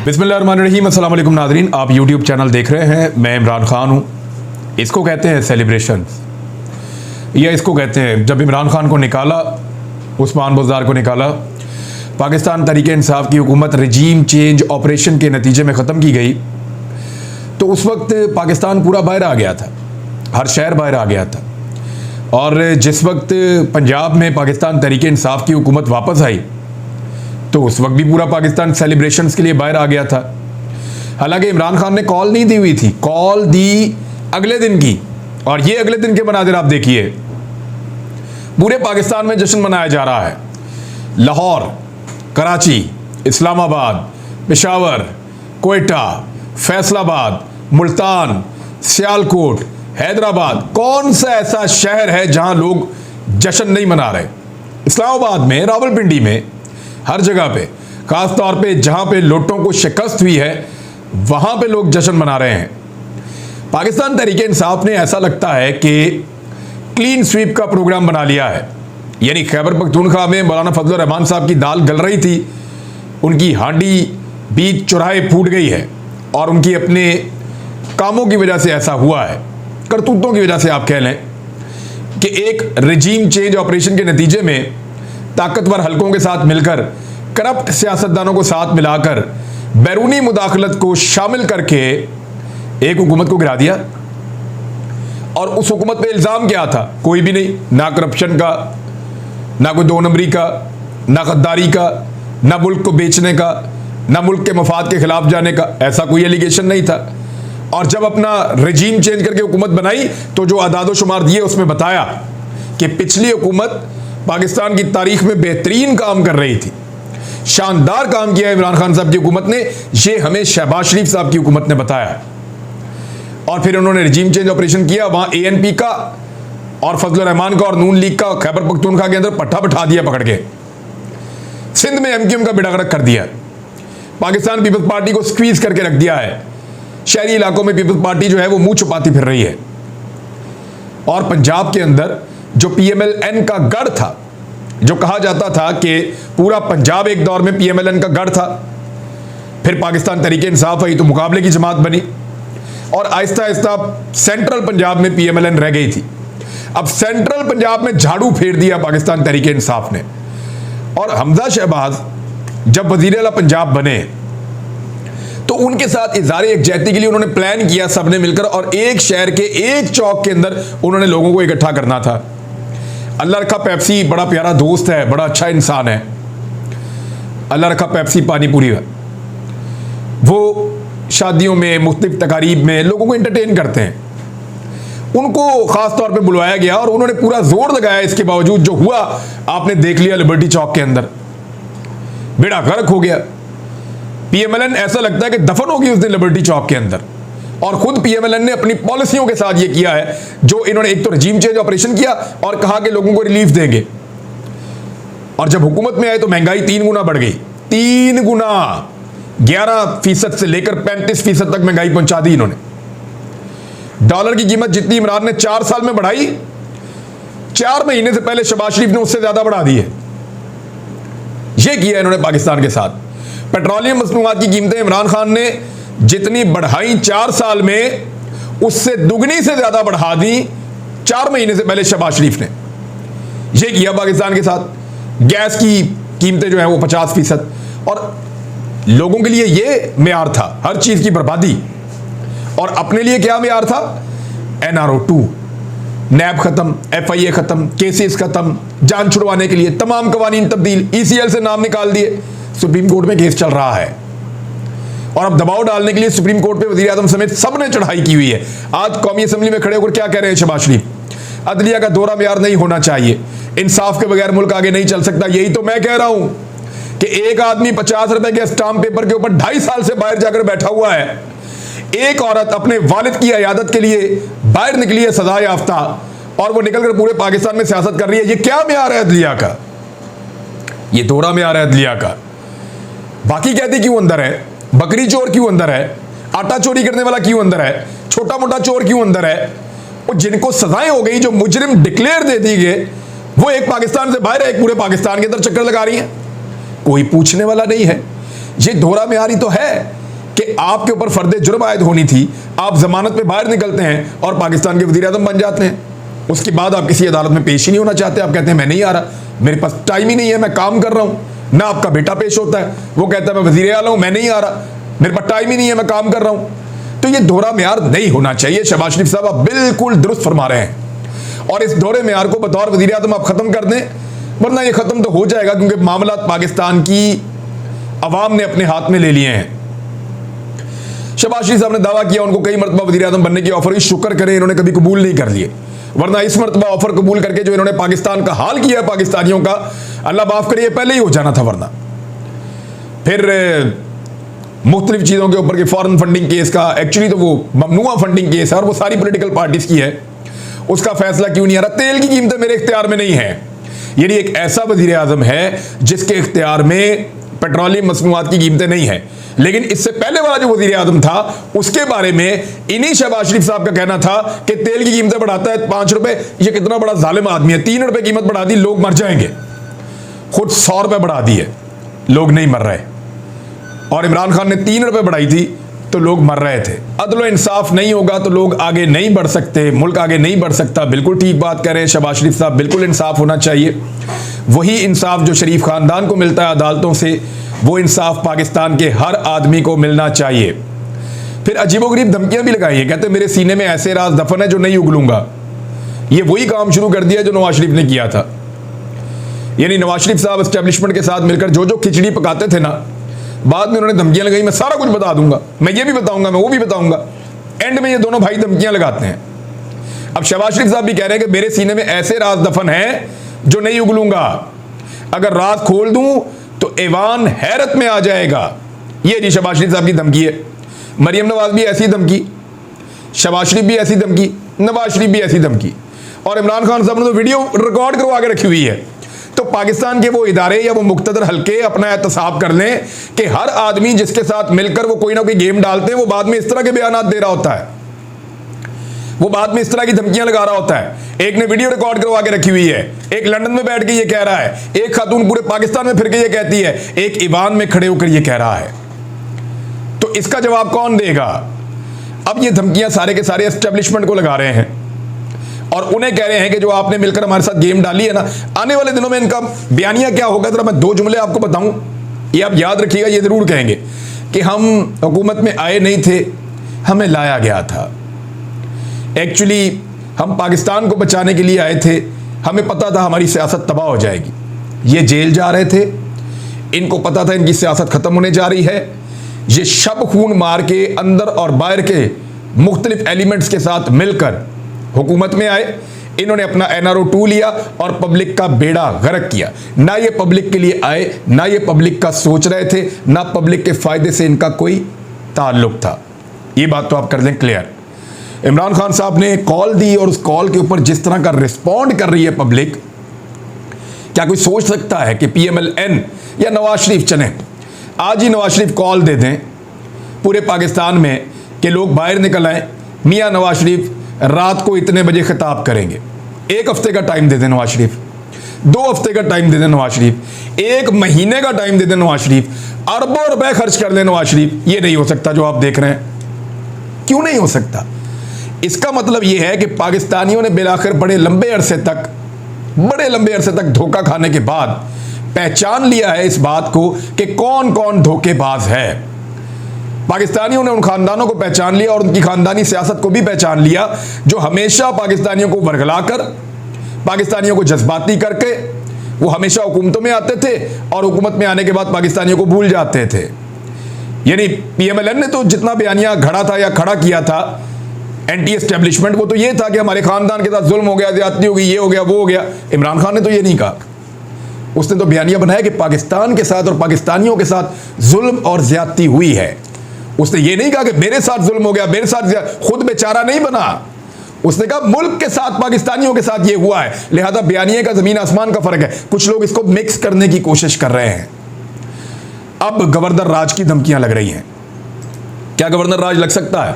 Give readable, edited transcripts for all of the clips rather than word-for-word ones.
बिस्मिल्लाहिर्रहमानिर्रहीम, अस्सलाम वालेकुम नाज़रीन। आप यूट्यूब चैनल देख रहे हैं, मैं इमरान खान हूँ। इसको कहते हैं सेलिब्रेशन, या इसको कहते हैं जब इमरान खान को निकाला, उस्मान बुज़दार को निकाला, पाकिस्तान तहरीक इंसाफ की हुकूमत रजीम चेंज ऑपरेशन के नतीजे में ख़त्म की गई, तो उस वक्त पाकिस्तान पूरा बाहर आ गया था, हर शहर बाहर आ गया था। और जिस वक्त पंजाब में पाकिस्तान तहरीक इंसाफ की हुकूमत वापस आई तो उस वक्त भी पूरा पाकिस्तान सेलिब्रेशंस के लिए बाहर आ गया था। हालांकि इमरान खान ने कॉल नहीं दी हुई थी, कॉल दी अगले दिन की। और ये अगले दिन के मनाजिर आप देखिए, पूरे पाकिस्तान में जश्न मनाया जा रहा है। लाहौर, कराची, इस्लामाबाद, पेशावर, कोयटा, फैसलाबाद, मुल्तान, सियालकोट, हैदराबाद, कौन सा ऐसा शहर है जहां लोग जश्न नहीं मना रहे? इस्लामाबाद में, रावलपिंडी में, हर जगह पे, खास तौर पे जहां पे लोटों को शिकस्त हुई है वहां पे लोग जश्न मना रहे हैं। पाकिस्तान तहरीक इंसाफ ने ऐसा लगता है कि क्लीन स्वीप का प्रोग्राम बना लिया है। यानी खैबर पख्तूनख्वा में मौलाना फजल रहमान साहब की दाल गल रही थी, उनकी हांडी बीच चौराहे फूट गई है और उनकी अपने कामों की वजह से ऐसा हुआ है, करतूतों की वजह से आप कह लें कि एक रजीम चेंज ऑपरेशन के नतीजे में ताकतवर हलकों के साथ मिलकर, करप्ट सियासतदानों को साथ मिलाकर, बैरूनी मुदाखलत को शामिल करके एक हुकूमत को गिरा दिया। और उस हुकूमत पे इल्ज़ाम क्या था? कोई भी नहीं, ना करप्शन का, ना कोई दो नंबरी का, ना गद्दारी का, ना मुल्क को बेचने का, ना मुल्क के मफाद के खिलाफ जाने का, ऐसा कोई एलिगेशन नहीं था। और जब अपना रजीम चेंज करके हुकूमत बनाई तो जो आदादो शुमार दिए उसमें बताया कि पिछली हुकूमत पाकिस्तान की तारीख में बेहतरीन काम कर रही थी, शानदार काम किया इमरान खान साहब की हुकूमत ने। ये हमें शहबाज शरीफ साहब की हुकूमत ने बताया। और फिर उन्होंने रजीम चेंज ऑपरेशन किया, वहां एएनपी का और फजल रहमान का और नून लीग का खैबर पख्तूनख्वा के अंदर पट्टा बिठा दिया पकड़ के। सिंध में एमक्यूएम का बेड़ा गर्क कर दिया, पाकिस्तान पीपल्स पार्टी को स्क्वीज करके रख दिया है। शहरी इलाकों में पीपल्स पार्टी जो है वो मुंह छुपाती फिर रही है। और पंजाब के अंदर जो पीएमएलएन का गढ़ था, जो कहा जाता था कि पूरा पंजाब एक दौर में पीएमएलएन का गढ़ था, फिर पाकिस्तान तहरीक इंसाफ आई तो मुकाबले की जमात बनी और आहिस्ता आहिस्ता सेंट्रल पंजाब में पीएमएलएन रह गई थी। अब सेंट्रल पंजाब में झाड़ू फेर दिया पाकिस्तान तहरीक इंसाफ ने। और हमजा शहबाज जब वजीर आला पंजाब बने तो उनके साथ इज़हार यकजहती के लिए उन्होंने प्लान किया सबने मिलकर, और एक शहर के एक चौक के अंदर उन्होंने लोगों को इकट्ठा करना था। अल्लाह रखा पेप्सी बड़ा प्यारा दोस्त है, बड़ा अच्छा इंसान है, अल्लाह रखा पेप्सी पानीपुरी है। वो शादियों में, मुख्तलिफ तकारीब में लोगों को एंटरटेन करते हैं। उनको खास तौर पे बुलवाया गया और उन्होंने पूरा जोर लगाया। इसके बावजूद जो हुआ आपने देख लिया लिबर्टी चौक के अंदर, बेड़ा गर्क हो गया। पीएमएलएन ऐसा लगता है कि दफन होगी उस दिन लिबर्टी चौक के अंदर। और खुद पीएमएलएन ने अपनी पॉलिसियों के साथ ये किया है, जो इन्होंने एक तो रजीम चेंज ऑपरेशन किया और कहा कि लोगों को रिलीफ देंगे। और जब हुकूमत में आए तो महंगाई 3 गुना बढ़ गई, 3 गुना, 11% से लेकर 35% तक महंगाई पहुंचा दी इन्होंने। डॉलर की कीमत जितनी इमरान ने 4 साल में बढ़ाई, 4 महीने से पहले शहबाज शरीफ ने उससे ज्यादा बढ़ा दी है। यह किया इन्होंने पाकिस्तान के साथ। पेट्रोलियम मसनूआत की कीमतें इमरान खान ने जितनी बढ़ाई 4 साल में, उससे दुगनी से ज्यादा बढ़ा दी 4 महीने से पहले शहबाज शरीफ ने। यह किया पाकिस्तान के साथ। गैस की कीमतें जो है वो 50%। और लोगों के लिए यह मेयार था, हर चीज की बर्बादी। और अपने लिए क्या मेयार था? NRO2, नैब खत्म, FIA खत्म, केसेस खत्म, जान छुड़वाने के लिए तमाम कवानीन तब्दील, ECL से नाम निकाल दिए। सुप्रीम कोर्ट में केस चल रहा है और अब दबाव डालने के लिए सुप्रीम कोर्ट पे वजीर आजम समेत सबने चढ़ाई की हुई है। आज कौमी असेंबली में खड़े होकर क्या कह रहे हैं शहबाज शरीफ? अदलिया का दोहरा मेयार नहीं होना चाहिए, इंसाफ के बगैर मुल्क आगे नहीं चल सकता। यही तो मैं कह रहा हूं कि एक आदमी 50 रुपए के स्टाम्प पेपर के ऊपर 2.5 साल से बाहर जाकर बैठा हुआ है। एक औरत अपने वालिद की अयादत के लिए बाहर निकली है सजा याफ्ता, और वो निकलकर पूरे पाकिस्तान में सियासत कर रही है। ये क्या मेयार है अदलिया का? ये दोहरा मेयार है अदलिया का। बाकी कहते क्यों अंदर है? बकरी चोर क्यों अंदर है? आटा चोरी करने वाला क्यों अंदर है? छोटा मोटा चोर क्यों अंदर है? और जिनको सजाएं हो गई, जो मुजरिम डिक्लेयर दे दी गए, वो एक पाकिस्तान से बाहर है, एक पूरे पाकिस्तान के अंदर चक्कर लगा रही हैं। कोई पूछने वाला नहीं है। ये दोहरा मेयारी तो है कि आपके ऊपर फर्द जुर्म आयद होनी थी, आप जमानत पे बाहर निकलते हैं और पाकिस्तान के वज़ीर आज़म बन जाते हैं। उसके बाद आप किसी अदालत में पेश ही नहीं होना चाहते, आप कहते हैं मैं नहीं आ रहा, मेरे पास टाइम ही नहीं है, मैं काम कर रहा हूं। ना आपका बेटा पेश होता है, वो कहता है मैं वज़ीर आला हूं, मैं नहीं आ रहा, मेरे पास टाइम ही नहीं है, मैं काम कर रहा हूं। तो ये दोहरा मेयार नहीं होना चाहिए। शहबाज शरीफ साहब आप बिल्कुल दुरुस्त फरमा रहे हैं, और इस दोहरे मेयार को बतौर वज़ीर आज़म आप खत्म कर दें, वरना ये खत्म तो हो जाएगा, क्योंकि मामला पाकिस्तान की अवाम ने अपने हाथ में ले लिए हैं। शहबाज शरीफ साहब ने दावा किया उनको कई मरतबा वज़ीर आज़म बनने की ऑफर, शुक्र करें इन्होंने कभी कबूल नहीं कर लिए, वरना इस मरतबा ऑफर कबूल करके जो इन्होंने पाकिस्तान का हाल किया पाकिस्तानियों का, अल्लाह माफ करिए, पहले ही हो जाना था। वरना फिर मुख्तलिफ चीज़ों के ऊपर कि फॉरेन फंडिंग केस का, एक्चुअली तो वो ममनुआ फंडिंग केस है और वो सारी पॉलिटिकल पार्टीज की है, उसका फैसला क्यों नहीं आ रहा? तेल की कीमतें मेरे इख्तियार में नहीं है। यानी एक ऐसा वज़ीर आज़म है जिसके इख्तियार में पेट्रोलियम मसनूआत की कीमतें नहीं है, लेकिन इससे पहले वाला जो वज़ीर आज़म था उसके बारे में इन्हीं शहबाज शरीफ साहब का कहना था कि तेल की कीमतें बढ़ाता है 5 रुपए, ये कितना बड़ा जालिम आदमी है, 3 रुपए कीमत बढ़ा दी, लोग मर जाएंगे। खुद 100 रुपए बढ़ा दिए, लोग नहीं मर रहे, और इमरान खान ने 3 रुपए बढ़ाई थी तो लोग मर रहे थे। अदल इंसाफ नहीं होगा तो लोग आगे नहीं बढ़ सकते, मुल्क आगे नहीं बढ़ सकता। बिल्कुल ठीक बात कह रहे हैं शहबाज शरीफ साहब, बिल्कुल इंसाफ होना चाहिए। वही इंसाफ जो शरीफ खानदान को मिलता है अदालतों से, वो इंसाफ पाकिस्तान के हर आदमी को मिलना चाहिए। फिर अजीबोगरीब धमकियां भी लगाई हैं, कहते मेरे सीने में ऐसे राज दफन है जो नहीं उगलूंगा। ये वही काम शुरू कर दिया जो नवाज शरीफ ने किया था। यानी नवाज शरीफ साहब एस्टेब्लिशमेंट के साथ मिलकर जो जो खिचड़ी पकाते थे ना, बाद में उन्होंने धमकियां लगाई, मैं सारा कुछ बता दूंगा, मैं ये भी बताऊंगा, मैं वो भी बताऊंगा। एंड में ये दोनों भाई धमकियां लगाते हैं। अब शहबाज शरीफ साहब भी कह रहे हैं कि मेरे सीने में ऐसे राज दफन है जो नहीं उगलूंगा, अगर राज खोल दूं तो ऐवान हैरत में आ जाएगा। ये जी शहबाज शरीफ साहब की धमकी है। मरियम नवाज भी ऐसी धमकी, शहबाज शरीफ भी ऐसी धमकी, नवाज शरीफ भी ऐसी धमकी, और इमरान खान साहब ने तो वीडियो रिकॉर्ड करवा के रखी हुई है। तो पाकिस्तान के वो इदारे या वो मुख्तदर हल्के अपना एहतसाब कर लें कि हर आदमी जिसके साथ मिलकर वो कोई ना कोई गेम डालते हैं, वो बाद में इस तरह के बयान दे रहा होता है, वो बाद में इस तरह की धमकियां लगा रहा होता है। एक ने वीडियो रिकॉर्ड करवा के रखी हुई है, एक लंदन में बैठ के ये कह रहा है, एक खातून पूरे पाकिस्तान में फिर के ये कहती है, एक ईवान में खड़े होकर ये कह रहा है। तो इसका जवाब कौन देगा? अब ये धमकियां सारे के सारे एस्टेब्लिशमेंट को लगा रहे हैं और उन्हें कह रहे हैं कि जो आपने मिलकर हमारे साथ गेम डाली है ना, आने वाले दिनों में इनका बयानिया क्या होगा, जरा मैं 2 जुमले आपको बताऊं, ये आप याद रखिएगा। ये जरूर कहेंगे कि हम हुकूमत में आए नहीं थे, हमें लाया गया था। एक्चुअली हम पाकिस्तान को बचाने के लिए आए थे, हमें पता था हमारी सियासत तबाह हो जाएगी। ये जेल जा रहे थे, इनको पता था इनकी सियासत खत्म होने जा रही है। ये शब खून मार के अंदर और बाहर के मुख्तलिफ एलिमेंट्स के साथ मिलकर हुकूमत में आए। इन्होंने अपना NRO 2 लिया और पब्लिक का बेड़ा गर्क किया। ना ये पब्लिक के लिए आए, ना ये पब्लिक का सोच रहे थे, ना पब्लिक के फायदे से इनका कोई ताल्लुक था। ये बात तो आप कर लें क्लियर। इमरान खान साहब ने कॉल दी और उस कॉल के ऊपर जिस तरह का रिस्पॉन्ड कर रही है पब्लिक, क्या कोई सोच सकता है कि PMLN या नवाज शरीफ चले, आज ही नवाज शरीफ कॉल दे दें पूरे पाकिस्तान में कि लोग बाहर निकल आए, मियाँ नवाज शरीफ रात को इतने बजे खिताब करेंगे। 1 हफ्ते का टाइम दे दें नवाज शरीफ, 2 हफ्ते का टाइम दे दें नवाज शरीफ, 1 महीने का टाइम दे दें नवाज शरीफ, अरबों रुपए खर्च कर दें नवाज शरीफ। ये नहीं हो सकता जो आप देख रहे हैं। क्यों नहीं हो सकता? इसका मतलब यह है कि पाकिस्तानियों ने बिलाखिर बड़े लंबे अरसे तक धोखा खाने के बाद पहचान लिया है इस बात को कि कौन कौन धोखेबाज है। पाकिस्तानियों ने उन खानदानों को पहचान लिया और उनकी खानदानी सियासत को भी पहचान लिया जो हमेशा पाकिस्तानियों को वर्गलाकर, पाकिस्तानियों को जज्बाती करके वो हमेशा हुकूमतों में आते थे और हुकूमत में आने के बाद पाकिस्तानियों को भूल जाते थे। यानी PMLN ने तो जितना बयानिया घड़ा था या खड़ा किया था एंटी एस्टेब्लिशमेंट, वो तो ये था कि हमारे खानदान के साथ जुल्म हो गया, ज्यादती हो गई, ये हो गया, वो हो गया। इमरान खान ने तो ये नहीं कहा, उसने तो बयानिया बनाया कि पाकिस्तान के साथ और पाकिस्तानियों के साथ जुल्म और ज्यादती हुई है। उसने ये नहीं कहा कि मेरे साथ जुल्म हो गया, मेरे साथ, खुद बेचारा नहीं बना। उसने कहा मुल्क के साथ, पाकिस्तानियों के साथ ये हुआ है। लिहाजा बयानिए का जमीन आसमान का फर्क है। कुछ लोग इसको मिक्स करने की कोशिश कर रहे हैं। अब गवर्नर राज की धमकियां लग रही हैं। क्या गवर्नर राज लग सकता है?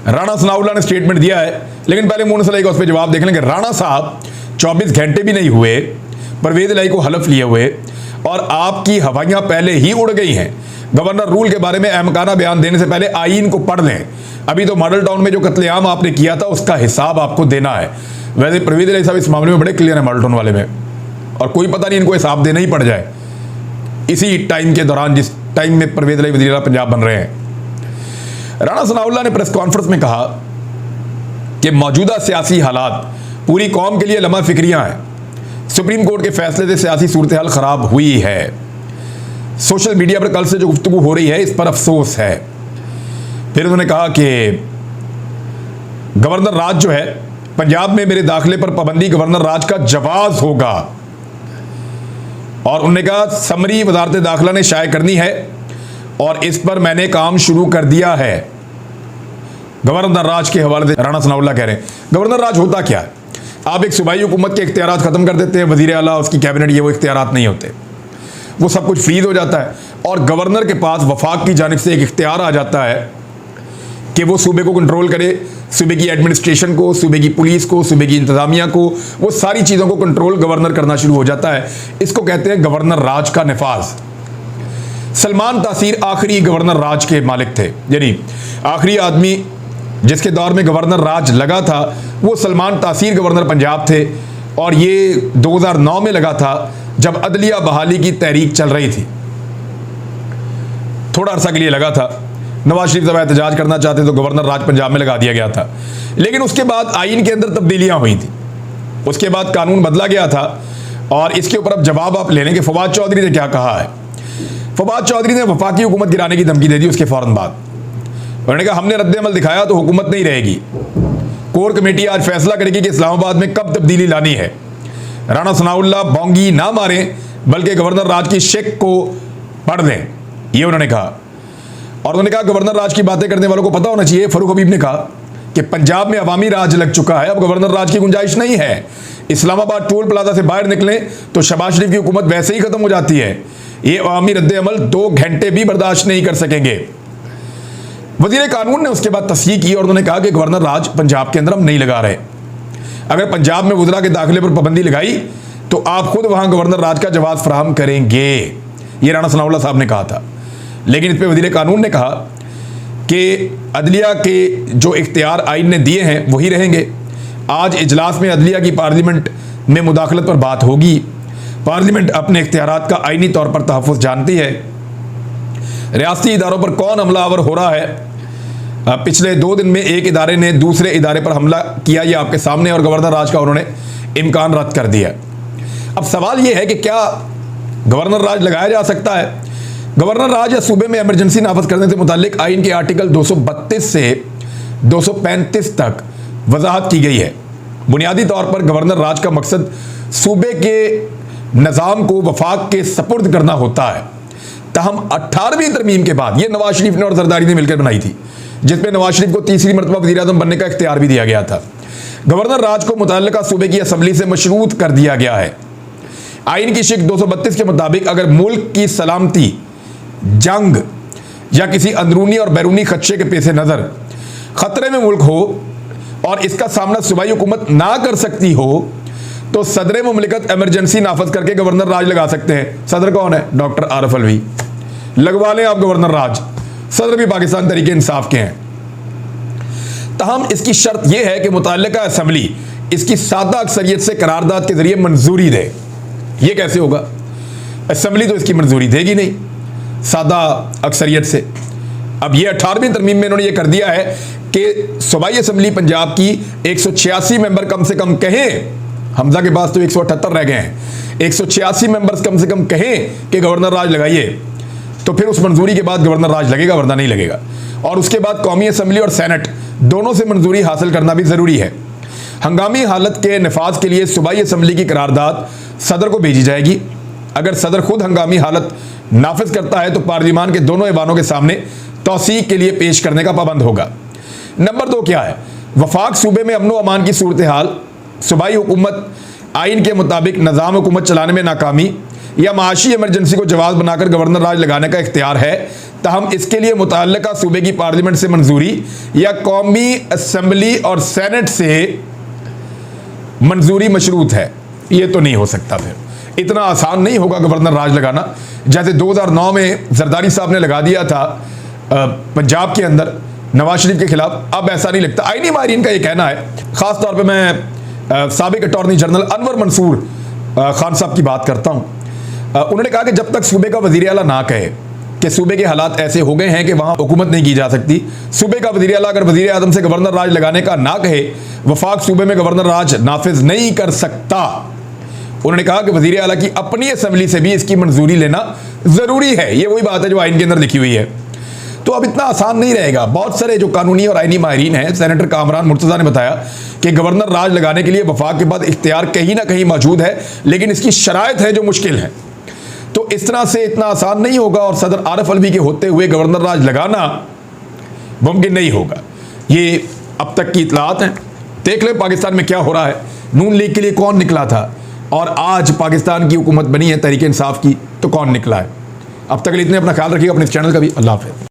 राणा सनाउल्लाह ने स्टेटमेंट दिया है, लेकिन पहले मून सलाई का उस पर जवाब देख लें कि राणा साहब 24 घंटे भी नहीं हुए परवेज इलाही को हलफ लिए हुए और आपकी हवाइयां पहले ही उड़ गई हैं। गवर्नर रूल के बारे में अहमकाना बयान देने से पहले आईन को पढ़ लें। अभी तो मॉडल टाउन में जो कत्लेआम आपने किया था उसका हिसाब आपको देना है। वैसे परवेज इलाही साहब इस मामले में बड़े क्लियर है मॉडल टाउन वाले में, और कोई पता नहीं इनको हिसाब देना ही पड़ जाए इसी टाइम के दौरान जिस टाइम में परवेज इलाही वज़ीर आला पंजाब बन रहे हैं। राणा सनाउल्लाह ने प्रेस कॉन्फ्रेंस में कहा कि मौजूदा सियासी हालात पूरी कौम के लिए लम्हा फिक्रियां हैं। सुप्रीम कोर्ट के फैसले से सियासी सूरत हाल खराब हुई है। सोशल मीडिया पर कल से जो गुफ्तगू हो रही है इस पर अफसोस है। फिर उन्होंने कहा कि गवर्नर राज जो है पंजाब में मेरे दाखिले पर पाबंदी गवर्नर राज का जवाब होगा, और उन्होंने कहा समरी वजारत दाखिला ने शाये करनी है और इस पर मैंने काम शुरू कर दिया है। गवर्नर राज के हवाले से राणा सनाउल्लाह कह रहे हैं गवर्नर राज होता क्या है? आप एक सूबाई हुकूमत के इख्तियारात खत्म कर देते हैं, वजीर आला उसकी कैबिनेट ये वो इख्तियारात नहीं होते, वो सब कुछ फ्रीज हो जाता है और गवर्नर के पास वफाक की जानिब से एक इख्तियार आ जाता है कि वो सूबे को कंट्रोल करे, सूबे की एडमिनिस्ट्रेशन को, सूबे की पुलिस को, सूबे की इंतजामिया को, वो सारी चीज़ों को कंट्रोल गवर्नर करना शुरू हो जाता है। इसको कहते हैं गवर्नर राज का नफाज। सलमान तासीर आखिरी गवर्नर राज के मालिक थे, यानी आखिरी आदमी जिसके दौर में गवर्नर राज लगा था वो सलमान तासीर गवर्नर पंजाब थे, और ये 2009 में लगा था जब अदलिया बहाली की तहरीक चल रही थी। थोड़ा अरसा के लिए लगा था, नवाज शरीफ जब एहतजाज करना चाहते तो गवर्नर राज पंजाब में लगा दिया गया था, लेकिन उसके बाद आइन के अंदर तब्दीलियां हुई थी, उसके बाद कानून बदला गया था। और इसके ऊपर अब जवाब आप ले लें कि फवाद चौधरी ने क्या कहा है। फवाद चौधरी ने वफाकी हुकूमत गिराने की धमकी दे दी उसके फौरन बाद। उन्होंने कहा हमने रद्द-ए-अमल दिखाया तो हुकूमत नहीं रहेगी, कोर कमेटी आज फैसला करेगी कि इस्लामाबाद में कब तब्दीली लानी है। राणा सनाउल्लाह बोंगी ना मारें बल्कि गवर्नर राज की शेक को पढ़ लें, ये उन्होंने कहा। और उन्होंने कहा गवर्नर राज की बातें करने वालों को पता होना चाहिए, फरूख हबीब ने कहा कि पंजाब में अवामी राज लग चुका है, अब गवर्नर राज की गुंजाइश नहीं है। इस्लामाबाद टोल प्लाजा से बाहर निकलें तो शहबाज शरीफ की हुकूमत वैसे ही खत्म हो जाती है। ये अवामी रद्द-ए-अमल 2 घंटे भी बर्दाश्त नहीं कर सकेंगे। वजीर कानून ने उसके बाद तस्दीक की और उन्होंने कहा कि गवर्नर राज पंजाब के अंदर हम नहीं लगा रहे। अगर पंजाब में वज़रा के दाखिले पर पाबंदी लगाई तो आप खुद वहां गवर्नर राज का जवाब फराहम करेंगे, ये राणा सनाउल्लाह साहब ने कहा था। लेकिन इस पर वजीर कानून ने कहा कि अदलिया के जो इख्तियार आइन ने दिए हैं वही रहेंगे। आज इजलास में अदलिया की पार्लियामेंट में मुदाखलत पर बात होगी। पार्लियामेंट अपने इख्तियारात का आइनी तौर पर तहफ़्फ़ुज़ जानती है। रियासती इदारों पर कौन हमलावर हो रहा है? पिछले 2 दिन में एक इदारे ने दूसरे इदारे पर हमला किया, ये आपके सामने, और गवर्नर राज का उन्होंने इम्कान रद्द कर दिया। अब सवाल ये है कि क्या गवर्नर राज लगाया जा सकता है? गवर्नर राज या सूबे में इमरजेंसी नाफज करने से मुतालिक आइन के आर्टिकल 232 से 235 तक वजाहत की गई है। बुनियादी तौर पर गवर्नर राज का मकसद सूबे के निज़ाम को वफाक के सपुर्द करना होता है। तहम 18वीं तरमीम के बाद, ये नवाज शरीफ ने और जरदारी ने मिलकर बनाई थी, जिसमें नवाज शरीफ को तीसरी मरतबा वज़ीर आज़म बनने का इख्तियार भी दिया गया था। गवर्नर राज को मुतल्लिका सूबे की असम्बली से मशरूत कर दिया गया है। आइन की शिक 232 के मुताबिक अगर मुल्क की सलामती, जंग या किसी अंदरूनी और बैरूनी खदशे के पेश नज़र खतरे में मुल्क हो और इसका सामना सूबाई हुकूमत ना कर सकती हो तो सदर मुमलिकत एमरजेंसी नाफज करके गवर्नर राज लगा सकते हैं। सदर कौन है? डॉक्टर आरिफ अलवी। लगवा लें आप गवर्नर राज। सदर भी पाकिस्तान तहरीक इंसाफ के हैं। तहम इसकी शर्त यह है कि मुतल्लिका असम्बली इसकी सादा अक्सरियत से करारदाद के जरिए मंजूरी दे। यह कैसे होगा? असम्बली तो इसकी मंजूरी देगी नहीं सादा अक्सरियत से। अब यह 18वीं तरमीम में इन्होंने यह कर दिया है कि सूबाई असम्बली पंजाब की 186 मेंबर कम से कम कहें, हमजा के पास तो 178 रह गए हैं, 186 मेंबर्स कम से कम कहें कि गवर्नर राज लगाइए, तो फिर उस मंजूरी के बाद गवर्नर राज लगेगा, वरना नहीं लगेगा। और उसके बाद कौमी असम्बली और सेनेट दोनों से मंजूरी हासिल करना भी ज़रूरी है। हंगामी हालत के नफाज के लिए सूबाई असम्बली की करारदाद सदर को भेजी जाएगी। अगर सदर खुद हंगामी हालत नाफिज करता है तो पार्लिमान के दोनों ऐवानों के सामने तौसीक के लिए पेश करने का पाबंद होगा। नंबर 2 क्या है? वफाक सूबे में अमन व अमान की सूरत हाल, सूबाई हुकूमत आइन के मुताबिक निज़ाम हुकूमत चलाने में नाकामी या माशी इमरजेंसी को जवाब बनाकर गवर्नर राज लगाने का इख्तियार है। तहम इसके लिए मुतल्लिका सूबे की पार्लियामेंट से मंजूरी या कौमी असम्बली और सेनेट से मंजूरी मशरूत है। ये तो नहीं हो सकता, फिर इतना आसान नहीं होगा गवर्नर राज लगाना। जैसे 2009 में जरदारी साहब ने लगा दिया था पंजाब के अंदर नवाज शरीफ के खिलाफ, अब ऐसा नहीं लगता। आईनी माहिरीन का ये कहना है, ख़ास तौर पे मैं साबिक अटॉर्नी जनरल अनवर मंसूर खान साहब की बात करता हूँ। उन्होंने कहा कि जब तक सूबे का वज़ीर आला ना कहे कि सूबे के हालात ऐसे हो गए हैं कि वहाँ हुकूमत नहीं की जा सकती, सूबे का वज़ीर आला अगर वज़ीर आज़म से गवर्नर राज लगाने का ना कहे, वफाक सूबे में गवर्नर राज नाफिज नहीं कर सकता। उन्होंने कहा कि वज़ीर आला की अपनी असम्बली से भी इसकी मंजूरी लेना ज़रूरी है। ये वही बात है जो आइन के अंदर लिखी हुई है। तो अब इतना आसान नहीं रहेगा। बहुत सारे जो कानूनी और आइनी माहिरीन हैं, सेनेटर कामरान मुर्तज़ा ने बताया कि गवर्नर राज लगाने के लिए वफाक के बाद इख्तियार कहीं ना कहीं मौजूद है, लेकिन इसकी शराइत है जो मुश्किल है। तो इस तरह से इतना आसान नहीं होगा और सदर आरिफ अलवी के होते हुए गवर्नर राज लगाना मुमकिन नहीं होगा। ये अब तक की इतलात हैं। देख ले पाकिस्तान में क्या हो रहा है। नून लीग के लिए कौन निकला था और आज पाकिस्तान की हुकूमत बनी है तहरीक इंसाफ की, तो कौन निकला है। अब तक इतने अपना ख्याल रखिएगा, अपने चैनल का भी। अल्लाह हाफ़िज़।